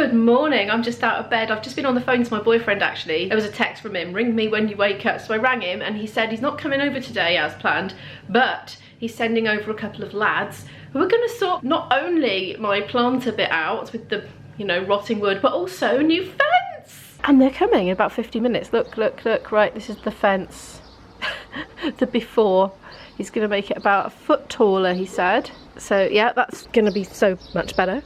Good morning. I'm just out of bed. I've just been on the phone to my boyfriend actually. There was a text from him, ring me when you wake up. So I rang him and he said he's not coming over today as planned, but he's sending over a couple of lads who are going to sort not only my planter bit out with the, you know, rotting wood, but also a new fence. And they're coming in about 50 minutes. Look, look, look, right, this is the fence. The before. He's going to make it about a foot taller, he said. So yeah, that's going to be so much better.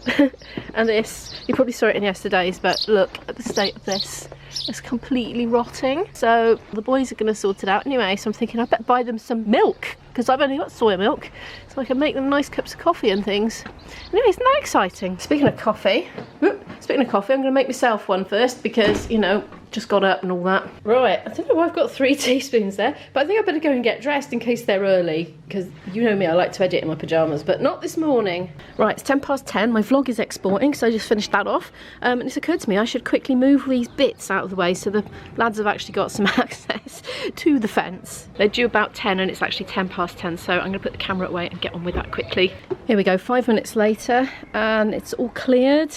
And this, you probably saw it in yesterday's, but look at the state of this. It's completely rotting. So the boys are going to sort it out anyway. So I'm thinking I better buy them some milk, because I've only got soy milk, so I can make them nice cups of coffee and things. Anyway, isn't that exciting? Speaking of coffee, I'm going to make myself one first because, you know, just got up and all that. Right, I don't know why I've got 3 teaspoons there, but I think I better go and get dressed in case they're early, because you know me, I like to edit in my pyjamas, but not this morning. Right, it's 10:10, my vlog is exporting, so I just finished that off, and it's occurred to me I should quickly move these bits out of the way so the lads have actually got some access to the fence. They're due about 10 and it's actually 10:10, so I'm going to put the camera away and get on with that quickly. Here we go, 5 minutes later, and it's all cleared.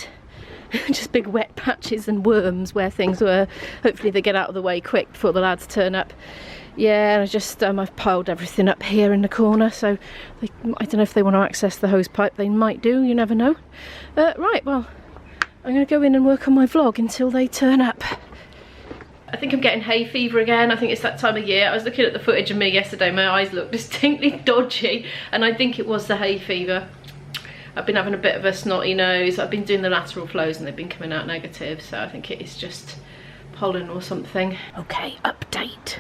Just big wet patches and worms where things were. Hopefully they get out of the way quick before the lads turn up. Yeah, and I just I've piled everything up here in the corner, so I don't know if they want to access the hose pipe. They might do, you never know. Right, well, I'm going to go in and work on my vlog until they turn up. I think I'm getting hay fever again. I think it's that time of year. I was looking at the footage of me yesterday, my eyes looked distinctly dodgy, and I think it was the hay fever. I've been having a bit of a snotty nose. I've been doing the lateral flows and they've been coming out negative, so I think it is just pollen or something. Okay, update.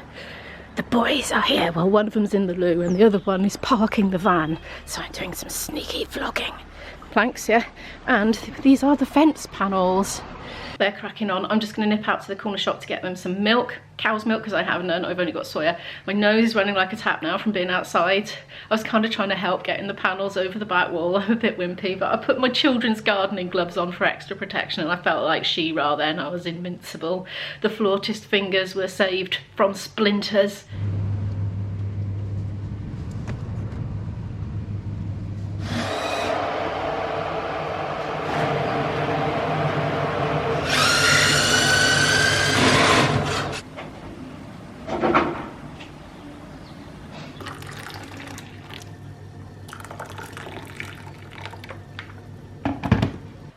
The boys are here. Well, one of them's in the loo and the other one is parking the van, so I'm doing some sneaky vlogging. Planks, yeah, and these are the fence panels. They're cracking on. I'm just going to nip out to the corner shop to get them some milk, cow's milk, because I have none. I've only got soya. My nose is running like a tap now from being outside. I was kind of trying to help getting the panels over the back wall. I'm a bit wimpy, but I put my children's gardening gloves on for extra protection, and I felt like She-Ra then. I was invincible. The flautist fingers were saved from splinters.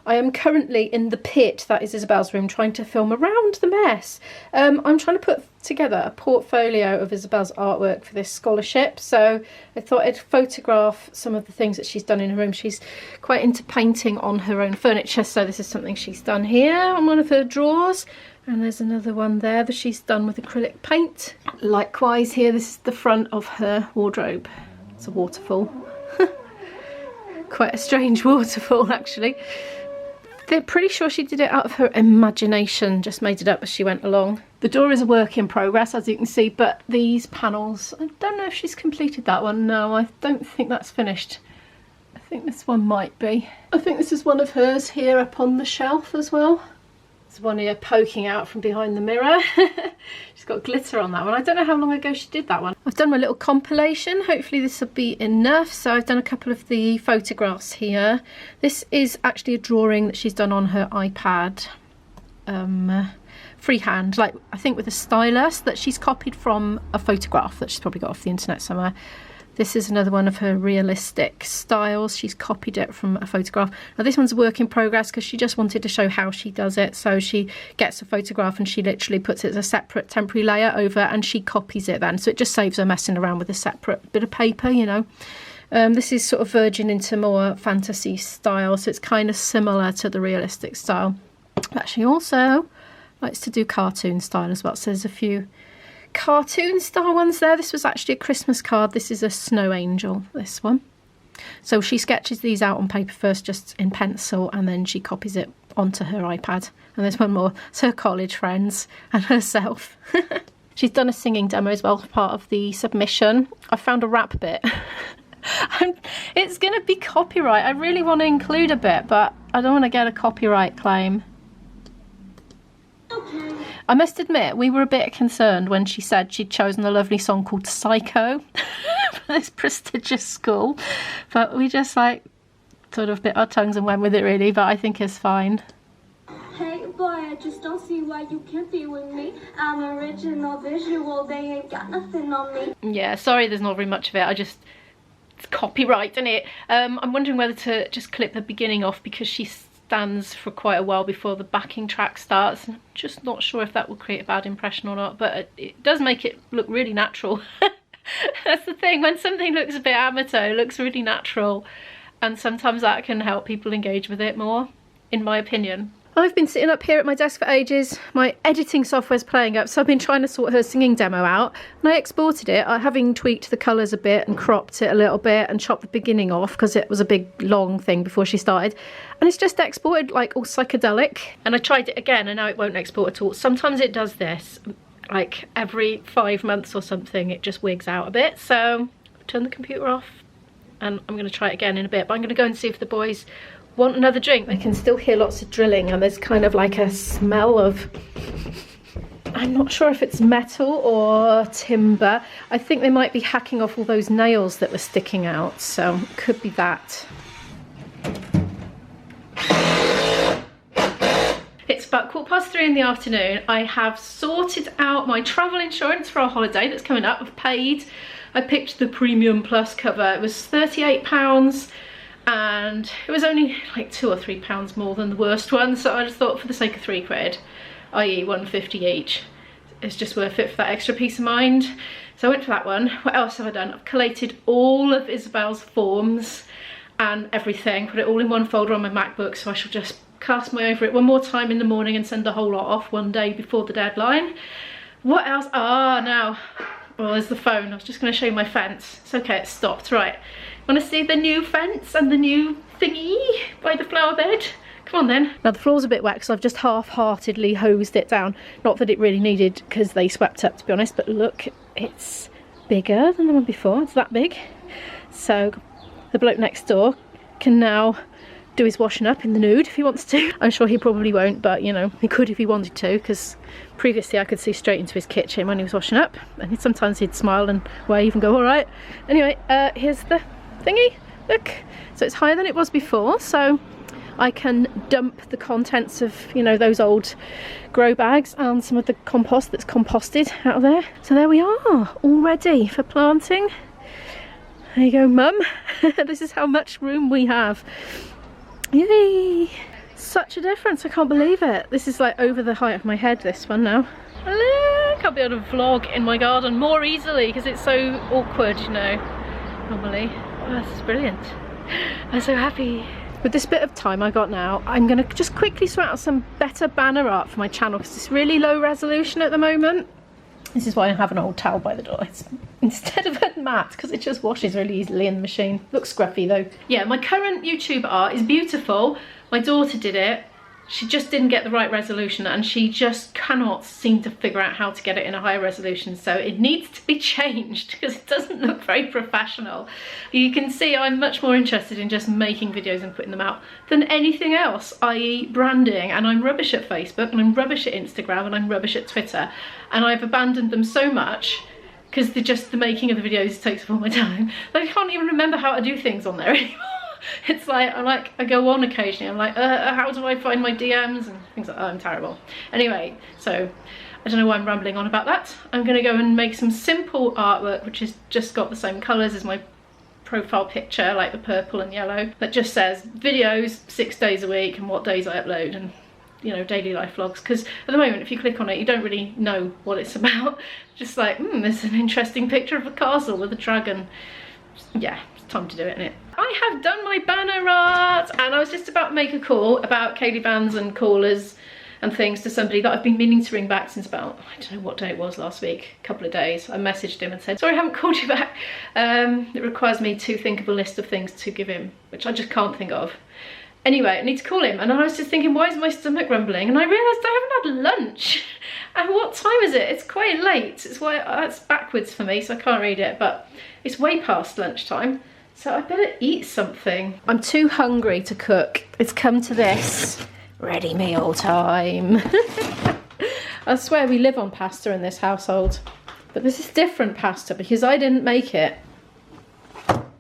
I am currently in the pit, that is Isabel's room, trying to film around the mess. I'm trying to put together a portfolio of Isabel's artwork for this scholarship, so I thought I'd photograph some of the things that she's done in her room. She's quite into painting on her own furniture, so this is something she's done here on one of her drawers, and there's another one there that she's done with acrylic paint. Likewise here, this is the front of her wardrobe. It's a waterfall. Quite a strange waterfall actually. They're pretty sure she did it out of her imagination, just made it up as she went along. The door is a work in progress, as you can see, but these panels, I don't know if she's completed that one. No, I don't think that's finished. I think this one might be. I think this is one of hers here up on the shelf as well. There's one here poking out from behind the mirror. She's got glitter on that one. I don't know how long ago she did that one. I've done my little compilation. Hopefully this will be enough. So I've done a couple of the photographs here. This is actually a drawing that she's done on her iPad. Freehand, like I think with a stylus, that she's copied from a photograph that she's probably got off the internet somewhere. This is another one of her realistic styles. She's copied it from a photograph. Now this one's a work in progress because she just wanted to show how she does it. So she gets a photograph and she literally puts it as a separate temporary layer over and she copies it then. So it just saves her messing around with a separate bit of paper, you know. This is sort of verging into more fantasy style. So it's kind of similar to the realistic style. But she also likes to do cartoon style as well. So there's a few cartoon style ones there. This was actually a Christmas card. This is a snow angel, this one. So she sketches these out on paper first, just in pencil, and then she copies it onto her iPad. And there's one more. It's her college friends and herself. She's done a singing demo as well, part of the submission. I found a rap bit. It's going to be copyright. I really want to include a bit, but I don't want to get a copyright claim. Okay. I must admit, we were a bit concerned when she said she'd chosen a lovely song called Psycho for this prestigious school, but we just like sort of bit our tongues and went with it really, but I think it's fine. Hey boy, I just don't see why you can't be with me. I'm original visual, they ain't got nothing on me. Yeah, sorry there's not very much of it. It's copyright, isn't it? I'm wondering whether to just clip the beginning off because she stands for quite a while before the backing track starts. I'm just not sure if that will create a bad impression or not, but it does make it look really natural. That's the thing, when something looks a bit amateur, it looks really natural, and sometimes that can help people engage with it more, in my opinion. I've been sitting up here at my desk for ages. My editing software's playing up, so I've been trying to sort her singing demo out, and I exported it, having tweaked the colours a bit and cropped it a little bit and chopped the beginning off because it was a big long thing before she started, and it's just exported like all psychedelic. And I tried it again and now it won't export at all. Sometimes it does this, like every 5 months or something, it just wigs out a bit. So turn the computer off and I'm going to try it again in a bit, but I'm going to go and see if the boys want another drink. I can still hear lots of drilling and there's kind of like a smell of, I'm not sure if it's metal or timber. I think they might be hacking off all those nails that were sticking out, so it could be that. It's about 3:15 in the afternoon. I have sorted out my travel insurance for our holiday that's coming up. I've paid. I picked the Premium Plus cover. It was £38 and it was only like £2 or £3 more than the worst one, so I just thought for the sake of £3, i.e. £150 each, it's just worth it for that extra peace of mind. So I went for that one. What else have I done? I've collated all of Isabel's forms and everything, put it all in one folder on my MacBook, so I shall just cast my eye over it one more time in the morning and send the whole lot off one day before the deadline. What else? Now, well, there's the phone. I was just going to show you my fence. It's okay, it stopped. Right, want to see the new fence and the new thingy by the flower bed? Come on then. Now the floor's a bit wet because I've just half-heartedly hosed it down. Not that it really needed, because they swept up, to be honest, but look, it's bigger than the one before. It's that big. So the bloke next door can now do his washing up in the nude if he wants to. I'm sure he probably won't, but you know, he could if he wanted to, because previously I could see straight into his kitchen when he was washing up, and sometimes he'd smile and wave and go, all right. Anyway, here's the thingy, look. So it's higher than it was before, so I can dump the contents of, you know, those old grow bags and some of the compost that's composted out of there. So there we are, all ready for planting. There you go, Mum. This is how much room we have. Yay! Such a difference, I can't believe it. This is like over the height of my head, this one now. Look, I'll be able to vlog in my garden more easily because it's so awkward, you know, normally. Oh, this is brilliant. I'm so happy. With this bit of time I got now, I'm going to just quickly sort out some better banner art for my channel because it's really low resolution at the moment. This is why I have an old towel by the door. It's instead of a mat, because it just washes really easily in the machine. Looks scruffy though. Yeah, my current YouTube art is beautiful. My daughter did it. She just didn't get the right resolution and she just cannot seem to figure out how to get it in a higher resolution. So it needs to be changed because it doesn't look very professional. You can see I'm much more interested in just making videos and putting them out than anything else, i.e. branding. And I'm rubbish at Facebook and I'm rubbish at Instagram and I'm rubbish at Twitter. And I've abandoned them so much because the making of the videos takes up all my time that I can't even remember how to do things on there anymore. It's like, I go on occasionally, I'm like, how do I find my DMs and things like that. I'm terrible. Anyway, so I don't know why I'm rambling on about that. I'm going to go and make some simple artwork which has just got the same colours as my profile picture, like the purple and yellow, that just says videos 6 days a week and what days I upload, and you know, daily life vlogs, because at the moment if you click on it you don't really know what it's about. Just like, there's an interesting picture of a castle with a dragon. Yeah, it's time to do it, isn't it? I have done my banner art and I was just about to make a call about Kaylee bands and callers and things to somebody that I've been meaning to ring back since about, I don't know what day it was last week, a couple of days. I messaged him and said, sorry I haven't called you back. It requires me to think of a list of things to give him, which I just can't think of. Anyway, I need to call him, and I was just thinking, why is my stomach rumbling? And I realised I haven't had lunch. And what time is it? It's quite late. It's backwards for me, so I can't read it, but it's way past lunchtime. So I better eat something. I'm too hungry to cook. It's come to this. Ready meal time. I swear we live on pasta in this household. But this is different pasta because I didn't make it.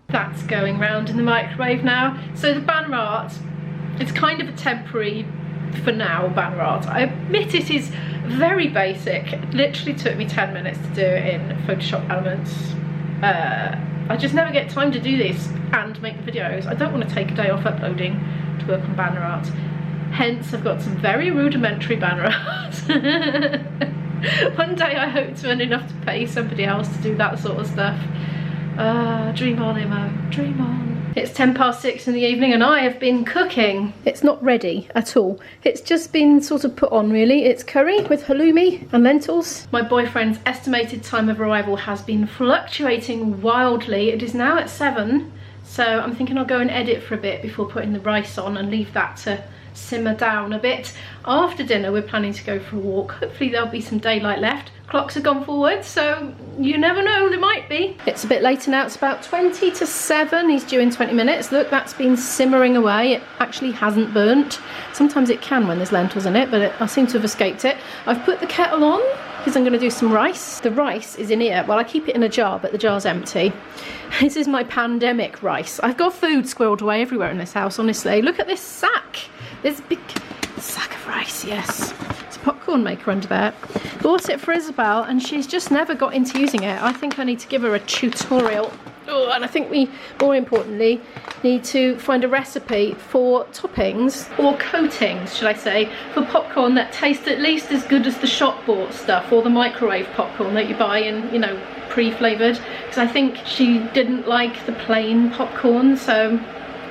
That's going round in the microwave now. So the banner art, it's kind of a temporary for now, banner art. I admit it is very basic. It literally took me 10 minutes to do it in Photoshop Elements. I just never get time to do this and make the videos. I don't want to take a day off uploading to work on banner art. Hence, I've got some very rudimentary banner art. One day I hope to earn enough to pay somebody else to do that sort of stuff. Dream on, Imo, dream on. It's 6:10 in the evening and I have been cooking. It's not ready at all. It's just been sort of put on, really. It's curry with halloumi and lentils. My boyfriend's estimated time of arrival has been fluctuating wildly. It is now at 7, so I'm thinking I'll go and edit for a bit before putting the rice on and leave that to simmer down a bit. After dinner we're planning to go for a walk. Hopefully there'll be some daylight left. Clocks have gone forward, so you never know, there might be. It's a bit later now, it's about 20 to 7. He's due in 20 minutes. Look, that's been simmering away. It actually hasn't burnt. Sometimes it can when there's lentils in it, but I seem to have escaped it. I've put the kettle on because I'm going to do some rice. The rice is in here. Well, I keep it in a jar, but the jar's empty. This is my pandemic rice. I've got food squirreled away everywhere in this house, honestly. Look at this sack. There's a big sack of rice, yes. There's a popcorn maker under there. Bought it for Isabel and she's just never got into using it. I think I need to give her a tutorial. Oh, and I think we, more importantly, need to find a recipe for toppings, or coatings, should I say, for popcorn that tastes at least as good as the shop bought stuff, or the microwave popcorn that you buy in, you know, pre-flavoured. Because I think she didn't like the plain popcorn, so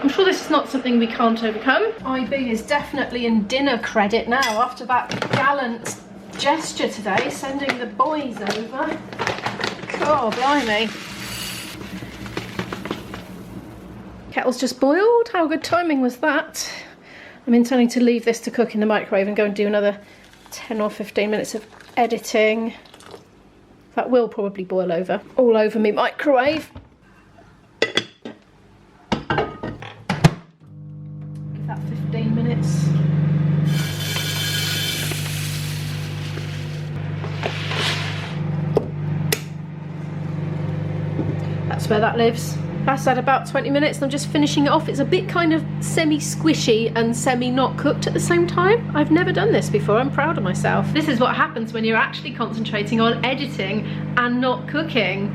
I'm sure this is not something we can't overcome. IB is definitely in dinner credit now after that gallant gesture today, sending the boys over. God, blimey. Kettle's just boiled. How good timing was that? I'm intending to leave this to cook in the microwave and go and do another 10 or 15 minutes of editing. That will probably boil over. All over me microwave. Give that 15 minutes. That's where that lives. That's at about 20 minutes and I'm just finishing it off. It's a bit kind of semi-squishy and semi-not cooked at the same time. I've never done this before, I'm proud of myself. This is what happens when you're actually concentrating on editing and not cooking.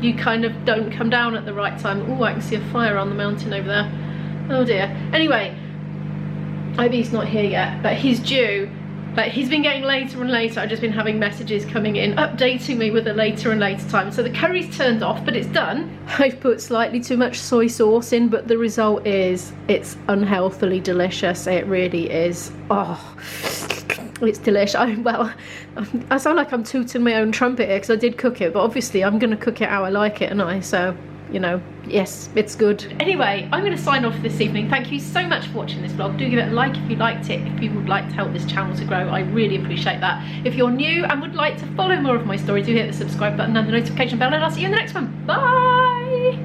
You kind of don't come down at the right time. Oh, I can see a fire on the mountain over there. Oh dear. Anyway, IB's not here yet, but he's due. But he's been getting later and later. I've just been having messages coming in, updating me with a later and later time. So the curry's turned off, but it's done. I've put slightly too much soy sauce in, but the result is it's unhealthily delicious. It really is. Oh, it's delicious. I sound like I'm tooting my own trumpet here because I did cook it, but obviously I'm going to cook it how I like it, and so, you know, yes, it's good. Anyway, I'm going to sign off this evening. Thank you so much for watching this vlog. Do give it a like if you liked it. If you would like to help this channel to grow, I really appreciate that. If you're new and would like to follow more of my story, do hit the subscribe button and the notification bell, and I'll see you in the next one. Bye!